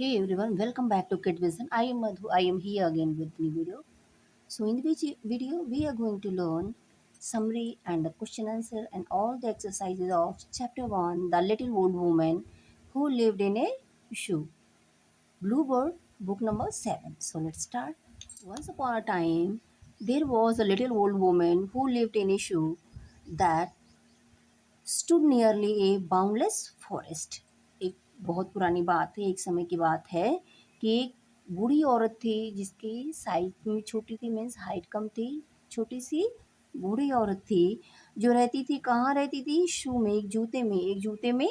Hey everyone, welcome back to Kid Vision. I am Madhu. I am here again with new video. So in which video we are going to learn summary and the question answer and all the exercises of chapter 1, The Little Old Woman Who Lived in a Shoe. Bluebird, book number 7. So let's start. Once upon a time, there was a little old woman who lived in a shoe that stood nearly a boundless forest. एक बहुत पुरानी बात है, एक समय की बात है कि एक बूढ़ी औरत थी जिसकी साइज में छोटी थी, मीन्स हाइट कम थी, छोटी सी बूढ़ी औरत थी जो रहती थी, कहाँ रहती थी, शू में, एक जूते में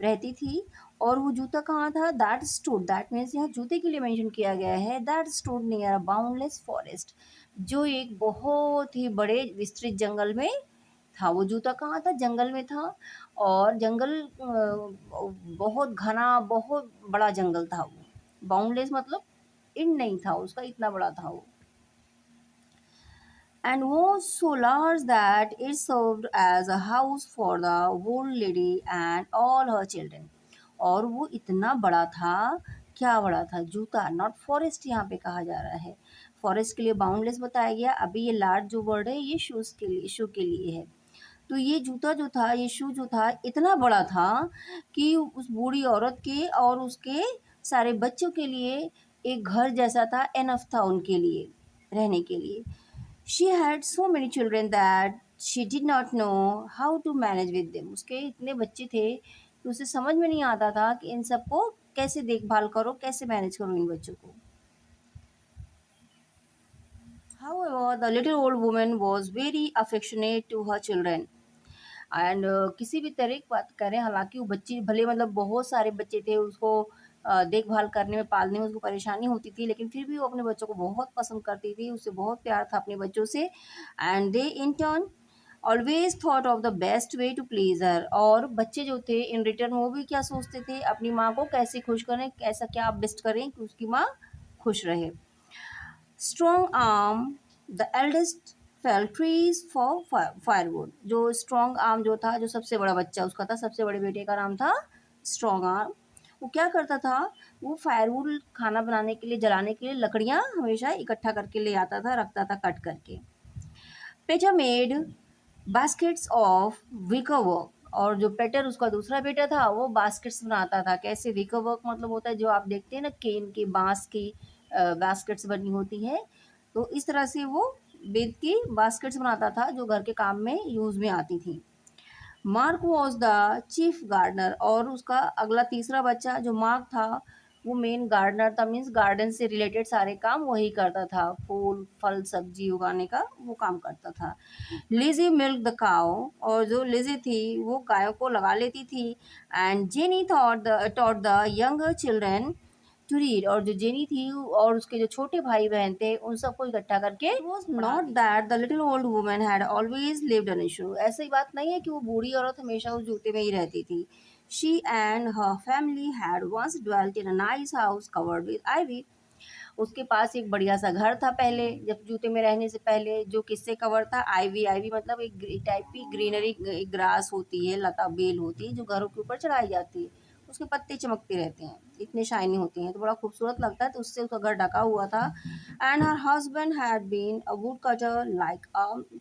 रहती थी। और वो जूता कहाँ था, दैट स्टूड, दैट मीन्स यहाँ जूते के लिए मेंशन किया गया है, that stood near a boundless forest, जो एक बहुत ही बड़े विस्तृत जंगल में था। वो जूता कहाँ था, जंगल में था। और जंगल बहुत घना, बहुत बड़ा जंगल था वो। बाउंडलेस मतलब इन नहीं था उसका, इतना बड़ा था वो। And was so large that it served as a house for the old lady and all her children. और वो इतना बड़ा था, क्या बड़ा था, जूता, नॉट फॉरेस्ट यहाँ पे कहा जा रहा है। फॉरेस्ट के लिए बाउंडलेस बताया गया, अभी ये लार्ज जो वर्ड है ये शूज के लिए, शू के लिए है। तो ये जूता जो था, ये शू जो था, इतना बड़ा था कि उस बूढ़ी औरत के और उसके सारे बच्चों के लिए एक घर जैसा था, एनफ था उनके लिए रहने के लिए। She had so many children that she did not know how to manage with them. उसके इतने बच्चे थे कि उसे समझ में नहीं आता था कि इन सबको कैसे देखभाल करो, कैसे मैनेज करो इन बच्चों को। However, the little old woman was very affectionate to her children. And किसी भी तरह की बात करें, हालांकि वो बच्चे भले मतलब बहुत सारे बच्चे थे, उसको देखभाल करने में, पालने में उसको परेशानी होती थी, लेकिन फिर भी वो अपने बच्चों को बहुत पसंद करती थी, उससे बहुत प्यार था अपने बच्चों से। And they in turn always thought of the best way to please her. और बच्चे जो थे इन रिटर्न वो भी क्या सोचते थे, अपनी माँ को कैसे खुश करें, कैसा क्या बेस्ट करें कि उसकी माँ खुश रहे। Strong arm, the eldest fail trees for firewood. जो स्ट्रॉन्ग आर्म जो था, जो सबसे बड़ा बच्चा उसका था, सबसे बड़े बेटे का नाम था स्ट्रॉन्ग आर्म। वो क्या करता था, वो फायरवुड खाना बनाने के लिए, जलाने के लिए लकड़ियाँ हमेशा इकट्ठा करके ले आता था, रखता था कट करके। Peter made baskets of wicker work. और जो पेटर उसका दूसरा बेटा था वो बास्केट्स बनाता था। कैसे, विकर वर्क मतलब होता है जो आप देखते हैं ना, केन की, बांस की बास्केट्स बनी होती है, तो इस तरह से वो बेत की बास्केट्स बनाता था जो घर के काम में यूज़ में आती थी। Mark was the chief gardener. और उसका अगला तीसरा बच्चा जो मार्क था वो मेन गार्डनर था, मीन्स गार्डन से रिलेटेड सारे काम वही करता था, फूल फल सब्जी उगाने का वो काम करता था। Lizzie milk the cow. और जो लिजी थी वो गायों को लगा लेती थी। And Jenny taught the younger children to read. और जो जेनी थी और उसके जो छोटे भाई बहन थे उन सबको इकट्ठा करके, was not that the little old woman had always lived in issue. ऐसी बात नहीं है कि वो बूढ़ी औरत हमेशा उस जूते में ही रहती थी। She and her family had once dwelt in a nice house covered with ivy. उसके पास एक बढ़िया सा घर था पहले, जब जूते में रहने से पहले, जो किससे कवर था, आइवी। आइवी मतलब एक टाइप की ग्रीनरी, ग्रास होती है, लता बेल होती है जो घरों के ऊपर चढ़ाई जाती है। उसके पत्ते चमकते रहते हैं, इतने शाइनी होते हैं, तो बड़ा खूबसूरत लगता है, तो उससे उसका घर ढका हुआ था। And her husband had been a woodcutter like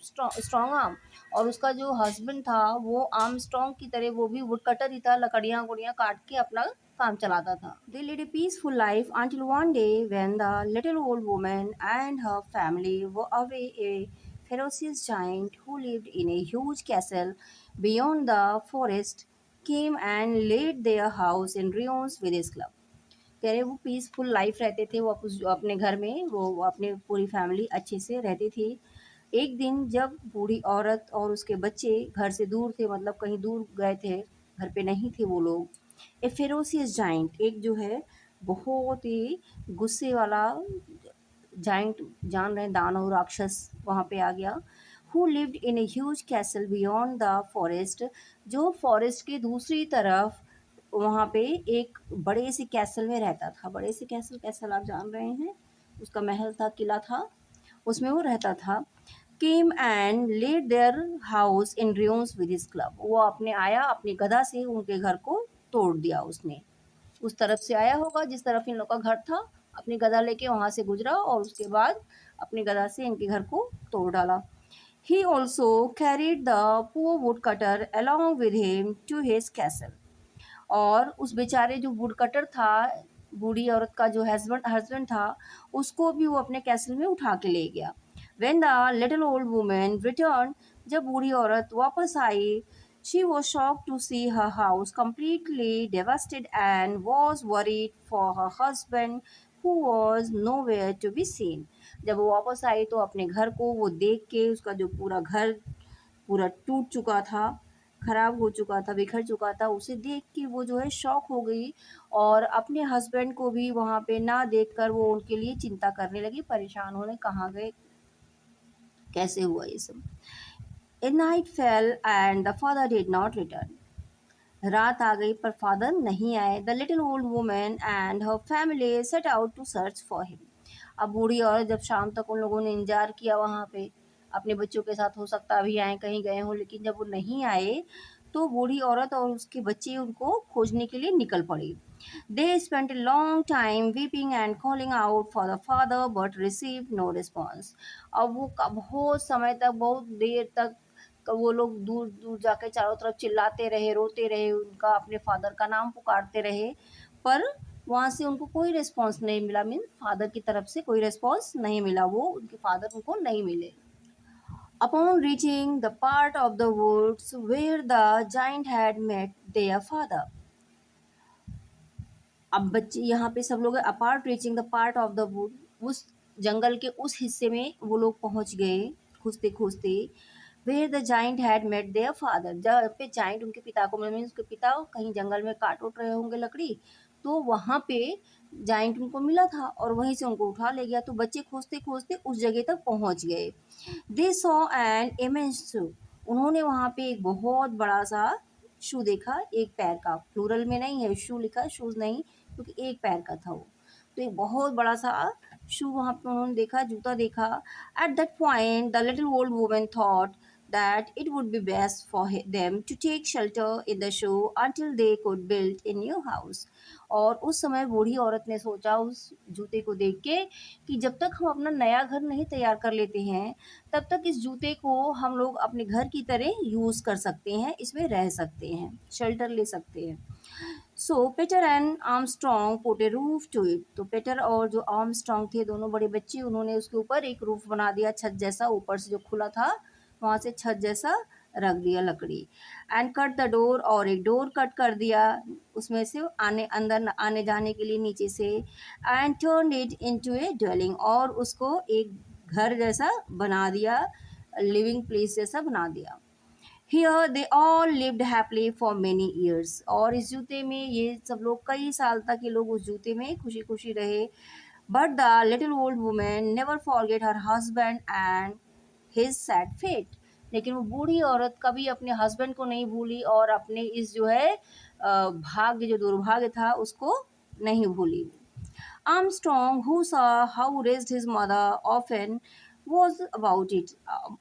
strong arm. और उसका जो हस्बैंड था वो आर्म स्ट्रॉन्ग की तरह वो भी वुड कटर ही था, लकड़ियाँ गुड़ियाँ काट के अपना काम चलाता था। They led a peaceful life until one day when the little old woman and her family were away. A ferocious giant who lived in a huge castle beyond the forest came and laid their house in ruins with his club. कह रहे वो peaceful life रहते थे, वो अपने घर में, वो अपने पूरी फैमिली अच्छे से रहती थी। एक दिन जब बूढ़ी औरत और उसके बच्चे घर से दूर थे, मतलब कहीं दूर गए थे, घर पे नहीं थे वो लोग, ए फेरोसियस जाइंट, एक जो है बहुत ही गुस्से वाला जाइंट, जान रहे हैं, दानव राक्षस वहाँ पे आ गया। Who lived in a huge castle beyond the forest, जो फॉरेस्ट के दूसरी तरफ वहाँ पे एक बड़े से कैसल में रहता था। बड़े से कैसल, कैसल आप जान रहे हैं, उसका महल था, किला था, उसमें वो रहता था। Came and led their house in ruins with his club. वो अपने आया, अपनी गदा से उनके घर को तोड़ दिया उसने। उस तरफ से आया होगा जिस तरफ इन लोग का घर था, अपनी गदा लेके वहाँ से गुजरा और उसके बाद अपनी गदा से इनके घर को तोड़ डाला। He also carried the poor woodcutter along with him to his castle. और उस बेचारे जो वुड कटर था, बूढ़ी औरत का जो हस्बैंड हस्बैंड था, उसको भी वो अपने कैसल में उठा के ले गया। When the little old woman returned, जब बूढ़ी औरत वापस आई, she was shocked to see her house completely devastated and was worried for her husband who was nowhere to be seen. जब वो वापस आई तो अपने घर को वो देख के उसका जो पूरा घर पूरा टूट चुका था, खराब हो चुका था, बिखर चुका था, उसे देख के वो जो है शॉक हो गई और अपने हस्बैंड को भी वहाँ पे ना देखकर वो उनके लिए चिंता करने लगी, परेशान होने, कहाँ गए, कैसे हुआ ये सब। A night fell and the father did not return. रात आ गई पर फादर नहीं आए। The little old woman and her family set out to search for him. अब बूढ़ी औरत जब शाम तक उन लोगों ने इंतजार किया वहाँ पे, अपने बच्चों के साथ, हो सकता अभी आए, कहीं गए हों, लेकिन जब वो नहीं आए तो बूढ़ी औरत और उसके बच्चे उनको खोजने के लिए निकल पड़ी। They spent a long time weeping and calling out for the father but receive no response. अब वो बहुत समय तक, बहुत देर तक वो लोग दूर दूर जाके चारों तरफ चिल्लाते रहे, रोते रहे, उनका अपने फादर का नाम पुकारते रहे, पर वहाँ से उनको कोई रिस्पॉन्स नहीं मिला। मीन फादर की तरफ से कोई रिस्पॉन्स नहीं मिला, वो उनके फादर उनको नहीं मिले। Upon reaching the part of the woods where the giant had met their father, अब बच्चे यहाँ पे सब लोग apart reaching the part of the wood, उस जंगल के उस हिस्से में वो लोग पहुँच गए खोजते खोजते। Where the giant had met their father, जहाँ पे जाइंट उनके पिता को मिले, उसके पिता कहीं जंगल में काट उठ रहे होंगे लकड़ी, तो वहाँ पे जाइंट उनको मिला था और वहीं से उनको उठा ले गया। तो बच्चे खोजते खोजते उस जगह तक पहुँच गए। दे सॉ एन इमेंस शू, उन्होंने वहाँ पे एक बहुत बड़ा सा शू देखा, एक पैर का, प्लूरल में नहीं है, शू लिखा है, शूज नहीं, क्योंकि एक पैर का था वो। तो एक बहुत बड़ा सा शू वहाँ पे उन्होंने देखा, जूता देखा। At that point the little old woman thought that it would be best for them to take shelter in the shoe until they could build a new house. और उस समय बूढ़ी औरत ने सोचा उस जूते को देख के कि जब तक हम अपना नया घर नहीं तैयार कर लेते हैं तब तक इस जूते को हम लोग अपने घर की तरह यूज़ कर सकते हैं, इसमें रह सकते हैं, शेल्टर ले सकते हैं। So Peter and Armstrong put a roof to it, तो पीटर और जो आर्मस्ट्रॉन्ग थे, दोनों बड़े बच्चे, उन्होंने उसके ऊपर एक रूफ बना दिया, छत जैसा, ऊपर से जो खुला था वहाँ से छत जैसा रख दिया लकड़ी। एंड कट द डोर, और एक डोर कट कर दिया उसमें से अंदर आने जाने के लिए नीचे से। And turn it into A dwelling, और उसको एक घर जैसा बना दिया, लिविंग प्लेस जैसा बना दिया। Here they all lived happily for many years, और इस जूते में ये सब लोग कई साल तक ये लोग उस जूते में खुशी खुशी रहे। But the little old woman never forget her husband and his sad fate, लेकिन वो बूढ़ी औरत कभी अपने हस्बैंड को नहीं भूली और अपने इस जो है भाग्य, जो दुर्भाग्य था, उसको नहीं भूली। Armstrong, who saw how raised his mother often was about it.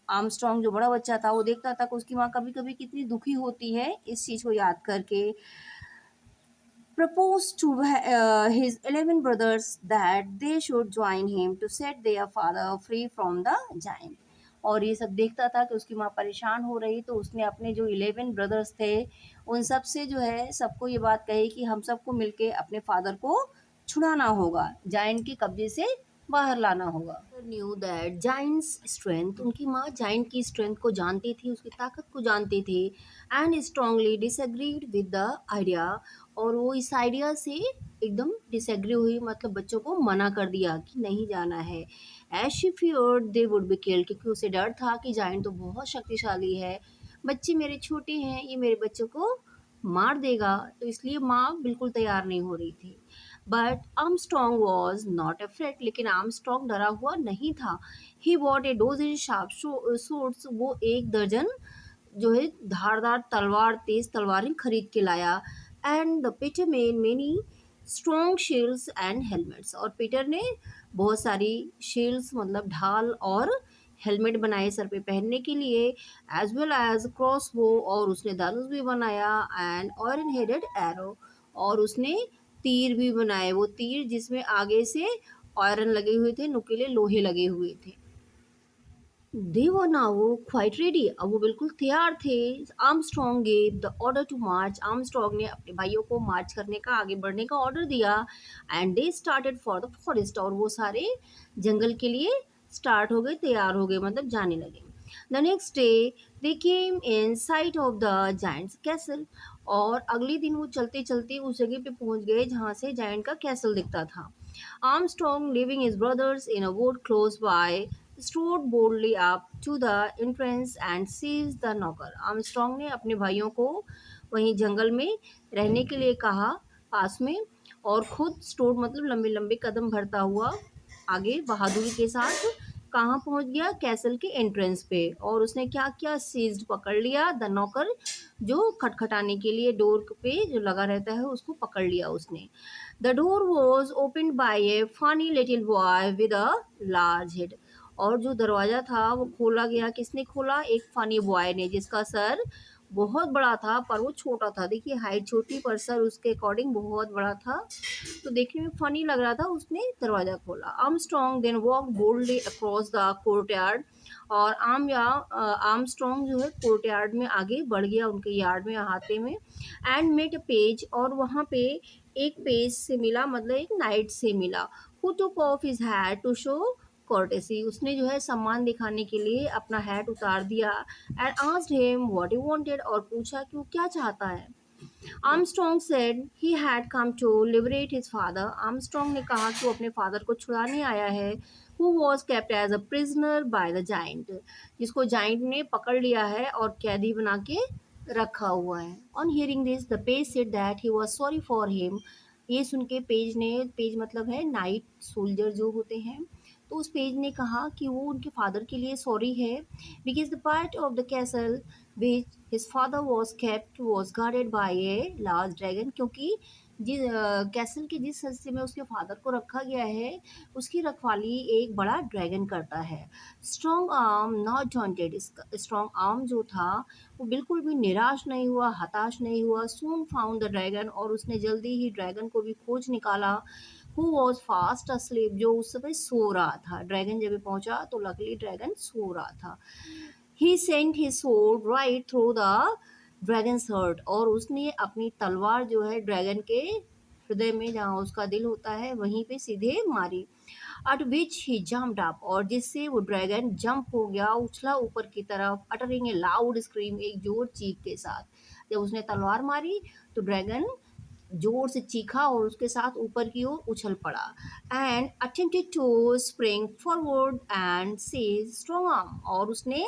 Armstrong जो बड़ा बच्चा था वो देखता था कि उसकी माँ कभी कभी कितनी दुखी होती है इस चीज़ को याद करके। Proposed to his 11 brothers that they should join him to set their father free from the giant. और ये सब देखता था कि उसकी माँ परेशान हो रही, तो उसने अपने जो 11 ब्रदर्स थे उन सब से जो है सबको ये बात कही कि हम सबको मिलके अपने फादर को छुड़ाना होगा, जाइंट के कब्जे से बाहर लाना होगा। न्यू दैट जाइंट्स स्ट्रेंथ, उनकी माँ जाइंट की स्ट्रेंथ को जानती थी, उसकी ताकत को जानती थी। And strongly disagreed with the idea, और वो इस आइडिया से एकदम डिसएग्री हुई, मतलब बच्चों को मना कर दिया कि नहीं जाना है। As she feared they would be killed, क्योंकि उसे डर था कि जाइंट तो बहुत शक्तिशाली है, बच्चे मेरे छोटे हैं, ये मेरे बच्चों को मार देगा, तो इसलिए माँ बिल्कुल तैयार नहीं हो रही थी। But Armstrong was not afraid, लेकिन आर्मस्ट्रॉन्ग डरा हुआ नहीं था। He bought A dozen sharp suits, वो 1 दर्जन जो है धारदार तलवार, तेज तलवारें खरीद के लाया। And the Peter made many strong shields and helmets, और पीटर ने बहुत सारी शील्ड्स मतलब ढाल और हेलमेट बनाए सर पे पहनने के लिए। एज वेल एज क्रॉस बो, और उसने धनुष भी बनाया। एंड आयरन हेडेड एरो, और उसने तीर भी बनाए, वो तीर जिसमें आगे से आयरन लगे हुए थे, नुकीले लोहे लगे हुए थे। They were now quite ready, अब वो बिल्कुल तैयार थे। Armstrong gave the order to march, Armstrong ने अपने भाइयों को मार्च करने का, आगे बढ़ने का ऑर्डर दिया। And they started for the forest, और वो सारे जंगल के लिए स्टार्ट हो गए, तैयार हो गए, मतलब जाने लगे। The next day they came in site of the giants castle, और अगले दिन वो चलते चलते उस जगह पे पहुंच गए जहाँ से जायंट का कैसल दिखता था। Armstrong, leaving his brothers in a wood close by, strode boldly up to the entrance and seized the knocker. Armstrong ने अपने भाइयों को वहीं जंगल में रहने के लिए कहा, पास में, और खुद स्ट्रोड मतलब लंबे लंबे कदम भरता हुआ आगे बहादुरी के साथ कहाँ पहुंच गया, कैसल के एंट्रेंस पे। और उसने क्या किया, सीज्ड पकड़ लिया, द नॉकर जो खटखटाने के लिए डोर पे जो लगा रहता है उसको पकड़ लिया उसने। The door was open by A funny little boy with a large head, और जो दरवाजा था वो खोला गया, किसने खोला, एक फनी बॉय ने, जिसका सर बहुत बड़ा था पर वो छोटा था। देखिए हाइट छोटी पर सर उसके अकॉर्डिंग बहुत बड़ा था, तो देखने में फनी लग रहा था। उसने दरवाजा खोला। Armstrong then walk boldly across the courtyard, और आर्मस्ट्रॉन्ग जो है कोर्टयार्ड में आगे बढ़ गया, उनके यार्ड में अहाते में। एंड मेट अ पेज, और वहाँ पे एक पेज से मिला, मतलब एक नाइट से मिला। Who took off his hat to show courtesy, उसने जो है सम्मान दिखाने के लिए अपना हैट उतार दिया। And asked him what he wanted, और पूछा कि वो क्या चाहता है। Armstrong said he had come to liberate his father, Armstrong ने कहा कि वो अपने फादर को छुड़ाने आया है। Who was kept as a prisoner by the giant, जिसको जाइंट ने पकड़ लिया है और कैदी बना के रखा हुआ है। On hearing this the page said that he was sorry for him, ये सुन के पेज ने, पेज मतलब है नाइट सोल्जर जो होते हैं, तो उस पेज ने कहा कि वो उनके फादर के लिए सॉरी है, because the part of the castle which his father was kept was guarded by a large dragon, क्योंकि जिस कैसल के जिस हिस्से में उसके फादर को रखा गया है उसकी रखवाली एक बड़ा ड्रैगन करता है। Strong Arm not daunted, Strong Arm जो था वो बिल्कुल भी निराश नहीं हुआ, हताश नहीं हुआ। सून फाउंड द ड्रैगन, और उसने जल्दी ही ड्रैगन को भी खोज निकाला। हु वॉज फास्ट अस्लीप, जो उस समय सो रहा था। ड्रैगन जब पहुंचा तो लकली ड्रैगन सो रहा था। He sent his sword right through the dragon's heart, और उसने अपनी तलवार जो है ड्रैगन के हृदय में, जहाँ उसका दिल होता है, वहीं पे सीधे मारी। एट विच ही जम्प्ड अप, और जिससे वो ड्रैगन जंप हो गया, उछला ऊपर की तरफ। अटरिंग ए लाउड स्क्रीम, एक जोर चीख के साथ। जब उसने तलवार मारी तो ड्रैगन जोर से चीखा और उसके साथ ऊपर की ओर उछल पड़ा। And attempted to spring forward and seize Strong arm, और उसने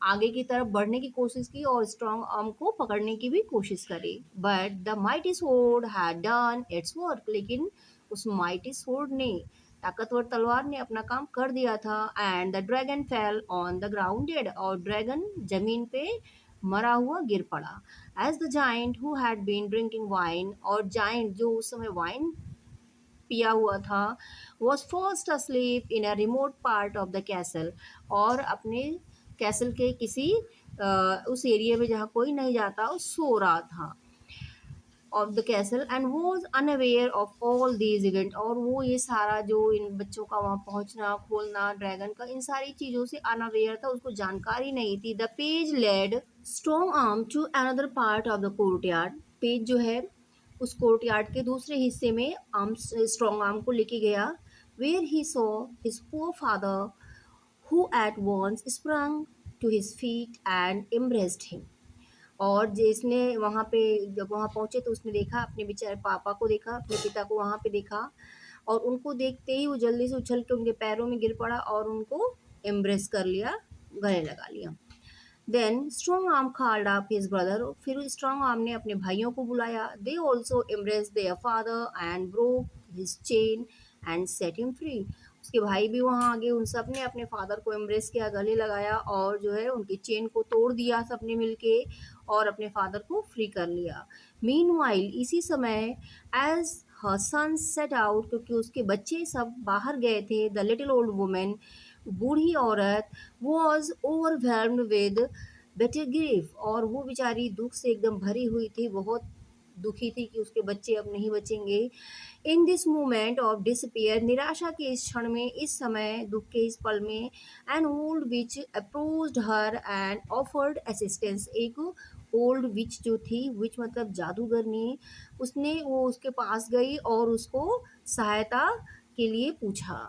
आगे की तरफ बढ़ने की कोशिश की और स्ट्रॉन्ग आर्म को पकड़ने की भी कोशिश करी। But the mighty sword had done it's work, लेकिन उस माइटी स्वॉर्ड ने, ताकतवर तलवार ने अपना काम कर दिया था। And the dragon fell on the ground dead, और ड्रैगन जमीन पे मरा हुआ गिर पड़ा। As the giant who had been drinking wine, और जाइंट जो उस समय वाइन पिया हुआ था, was first asleep in a remote part of the castle, और अपने कैसल के किसी उस एरिया में जहाँ कोई नहीं जाता, वो सो रहा था of the castle. And was unaware of all these event, और वो ये सारा जो इन बच्चों का वहाँ पहुँचना, खोलना ड्रैगन का, इन सारी चीज़ों से अनअवेयर था, उसको जानकारी नहीं थी। The page led Strong Arm to another part of the courtyard, page जो है उस कोर्टयार्ड के दूसरे हिस्से में स्ट्रॉन्ग आर्म को लेके गया। Where he saw his poor father who at once sprang to his feet and embraced him, और जिसने वहाँ पे, जब वहाँ पहुँचे तो उसने देखा अपने बेचारे पापा को, देखा अपने पिता को वहाँ पे देखा, और उनको देखते ही वो जल्दी से उछल के उनके पैरों में गिर पड़ा और उनको एम्ब्रेस कर लिया, गले लगा लिया। Then Strong Arm called up his brother, फिर स्ट्रॉन्ग आर्म ने अपने भाइयों को बुलाया। They also embrace their father and broke his chain and set him free, उसके भाई भी वहाँ आ गए, उन सब ने अपने फादर को एम्ब्रेस किया, गले लगाया, और जो है उनकी चेन को तोड़ दिया सबने मिलके, और अपने फादर को फ्री कर लिया। मीनवाइल, इसी समय, एज हर सन सेट आउट, क्योंकि उसके बच्चे सब बाहर गए थे, द लिटिल ओल्ड वुमेन, बूढ़ी औरत, was overwhelmed with better grief, और वो बेचारी दुख से एकदम भरी हुई थी, बहुत दुखी थी कि उसके बच्चे अब नहीं बचेंगे। In this moment of disappear, निराशा के इस क्षण में, इस समय, दुख के इस पल में, an old which approached her and offered assistance, एक ओल्ड विच जो थी, विच मतलब जादूगरनी, उसने वो उसके पास गई और उसको सहायता के लिए पूछा।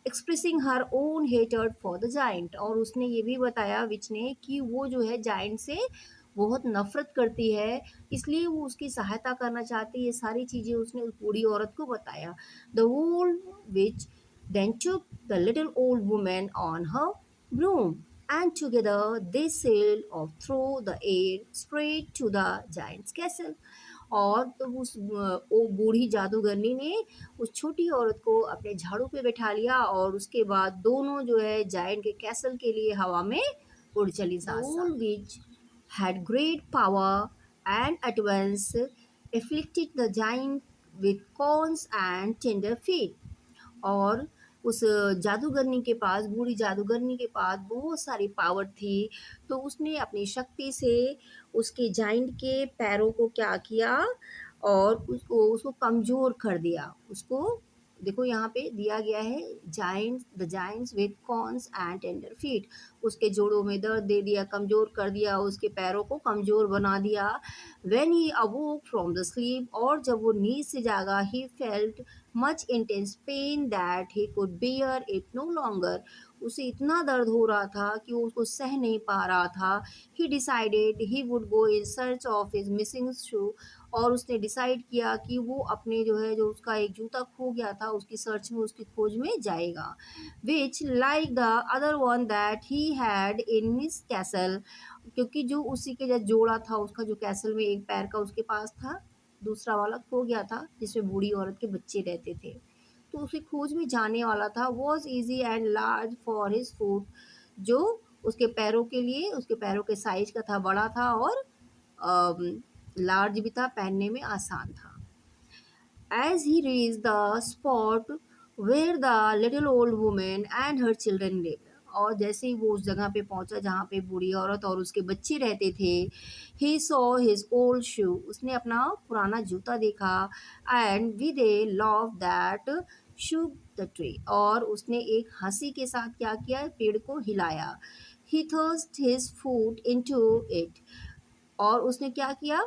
Expressing her own hatred for the giant, और उसने ये भी बताया विच ने कि वो जो है जाइंट से बहुत नफरत करती है, इसलिए वो उसकी सहायता करना चाहती है। ये सारी चीज़ें उसने उस बूढ़ी औरत को बताया। The old which then took the little old woman on her broom, and together they sailed off through the air straight to the giant's castle. और तो उस वो बूढ़ी जादूगरनी ने उस छोटी औरत को अपने झाड़ू पे बैठा लिया और उसके बाद दोनों जो है जायंट के कैसल के लिए हवा में उड़ चली। The old which had great power and at once afflicted the giant with corns and tender feet. और उस जादूगरनी के पास, बूढ़ी जादूगरनी के पास बहुत सारी पावर थी, तो उसने अपनी शक्ति से उसके जाइंट के पैरों को क्या किया और उसको उसको कमज़ोर कर दिया। उसको देखो यहाँ पे दिया गया है, Giants the Giants with corns and tender feet, उसके जोड़ों में दर्द दे दिया, कमज़ोर कर दिया, उसके पैरों को कमज़ोर बना दिया। When he awoke from the sleep, और जब वो नींद से जागा, he felt much intense pain that he could bear it no longer, उसे इतना दर्द हो रहा था कि वो उसको सह नहीं पा रहा था। He decided he would go in search of his missing shoe, और उसने डिसाइड किया कि वो अपने जो है, जो उसका एक जूता खो गया था, उसकी सर्च में, उसकी खोज में जाएगा। Which like the other one that he had in his castle, क्योंकि जो उसी के जैसे जोड़ा था उसका, जो कैसल में एक पैर का उसके पास था, दूसरा वाला खो गया था जिसमें बूढ़ी औरत के बच्चे रहते थे, तो उसे खोज में जाने वाला था। Was easy and large for his foot, जो उसके पैरों के लिए, उसके पैरों के साइज का था, बड़ा था और लार्ज भी था, पहनने में आसान था। As he reached the spot where the little old woman and her children lived, और जैसे ही वो उस जगह पे पहुंचा जहाँ पे बूढ़ी औरत और उसके बच्चे रहते थे, he saw his old shoe, उसने अपना पुराना जूता देखा, and with a laugh that shook the tree, और उसने एक हंसी के साथ क्या किया, पेड़ को हिलाया। He thrust his foot into it, और उसने क्या किया,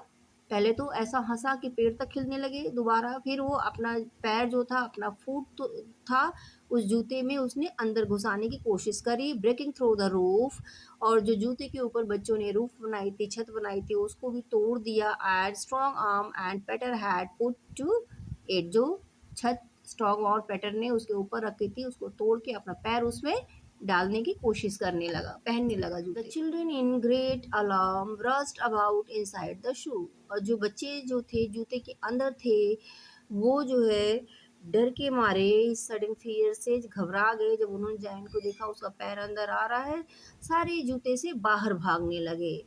पहले तो ऐसा हंसा कि पेड़ तक खिलने लगे दोबारा, फिर वो अपना पैर जो था, अपना फुट तो था, उस जूते में उसने अंदर घुसाने की कोशिश करी, ब्रेकिंग थ्रू द रूफ, और जो जूते के ऊपर बच्चों ने रूफ बनाई थी, छत बनाई थी, उसको भी तोड़ दिया। And Strong Arm and Peter had put to it, जो छत स्ट्रॉन्ग और पेटर ने उसके ऊपर रखी थी, उसको तोड़ के अपना पैर उसमें डालने की कोशिश करने लगा, पहनने लगा जूते। The children in great alarm rust about inside the shoe, और जो बच्चे जो थे जूते के अंदर थे, वो जो है डर के मारे, सडन फियर से घबरा गए। जब उन्होंने जायंट को देखा उसका पैर अंदर आ रहा है, सारे जूते से बाहर भागने लगे।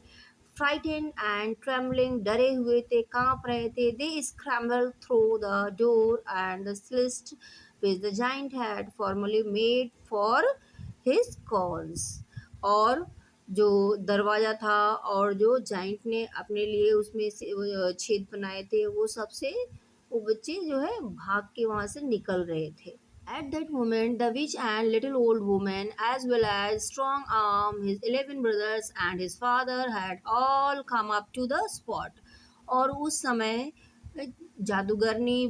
फ्राइटेन एंड ट्रेमलिंग, डरे हुए थे, कांप रहे थे। They scramble through the door and the स्लिस्ट which the giant had formerly made for his cause, और जो दरवाज़ा था और जो जाइंट ने अपने लिए उसमें से छेद बनाए थे, वो सबसे वो बच्चे जो है भाग के वहाँ से निकल रहे थे। At that moment, the witch and little old woman, as well as Strong Arm, his 11 brothers, and his father had all come up to the spot. और उस समय जादूगरनी,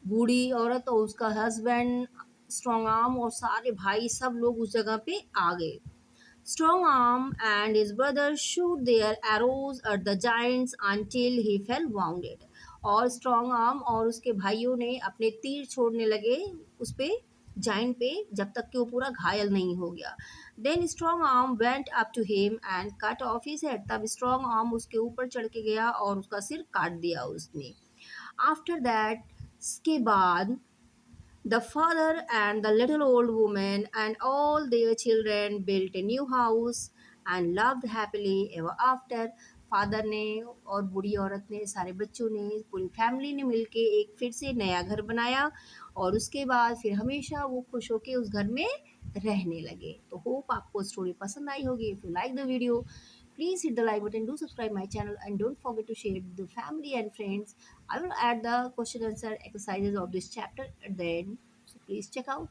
बूढ़ी औरत और उसका हस्बैंड, स्ट्रॉन्ग आर्म और सारे भाई, सब लोग उस जगह पे आ गए। Strong Arm and his brother shoot their arrows at the giants until he fell wounded, और स्ट्रॉन्ग आर्म और उसके भाइयों ने अपने तीर छोड़ने लगे उस पे, जाइंट पे, जब तक कि वो पूरा घायल नहीं हो गया। Then Strong Arm went up to him and cut off his head, तब स्ट्रॉन्ग आर्म उसके ऊपर चढ़ के गया और उसका सिर काट दिया उसने। आफ्टर दैट, इसके बाद, the father and the little old woman and all their children built a new house and lived happily ever after. Father ने और बूढ़ी औरत ने, सारे बच्चों ने, पूरी फैमिली ने मिलके एक फिर से नया घर बनाया, और उसके बाद फिर हमेशा वो खुश होके उस घर में रहने लगे। तो होप आपको स्टोरी पसंद आई होगी। If you like the video, please hit the like button, do subscribe my channel, and don't forget to share it with the family and friends. I will add the question answer exercises of this chapter at the end, so please check out.